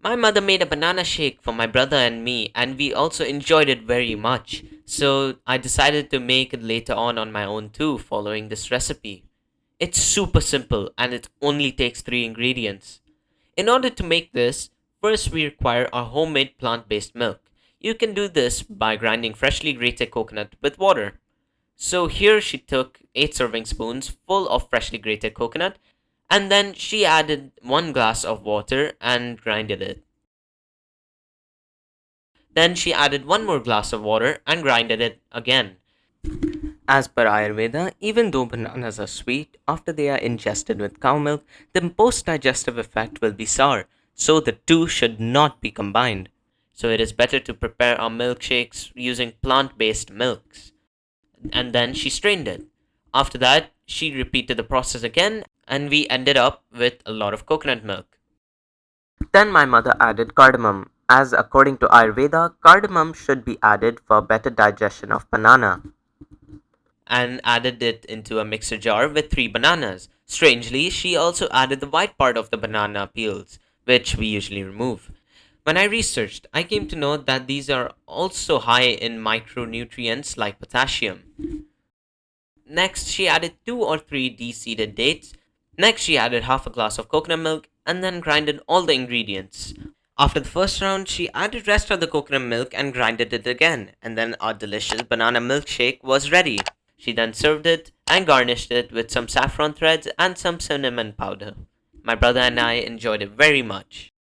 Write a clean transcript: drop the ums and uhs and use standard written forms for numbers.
My mother made a banana shake for my brother and me, and we also enjoyed it very much. So I decided to make it later on my own too, following this recipe. It's super simple and it only takes 3 ingredients. In order to make this, first we require a homemade plant based milk. You can do this by grinding freshly grated coconut with water. So here she took 8 serving spoons full of freshly grated coconut and then she added 1 glass of water and grinded it. Then she added 1 more glass of water and grinded it again. As per Ayurveda, even though bananas are sweet, after they are ingested with cow milk, the post digestive effect will be sour, so the two should not be combined. So it is better to prepare our milkshakes using plant based milks. And then she strained it. After that, she repeated the process again, and we ended up with a lot of coconut milk. Then my mother added cardamom, as according to Ayurveda, cardamom should be added for better digestion of banana, and added it into a mixer jar with 3 bananas. Strangely, she also added the white part of the banana peels, which we usually remove. When I researched, I came to know that these are also high in micronutrients like potassium. Next, she added 2 or 3 de-seeded dates. Next, she added half a glass of coconut milk and then grinded all the ingredients. After the first round, she added rest of the coconut milk and grinded it again, and then our delicious banana milkshake was ready. She then served it and garnished it with some saffron threads and some cinnamon powder. My brother and I enjoyed it very much.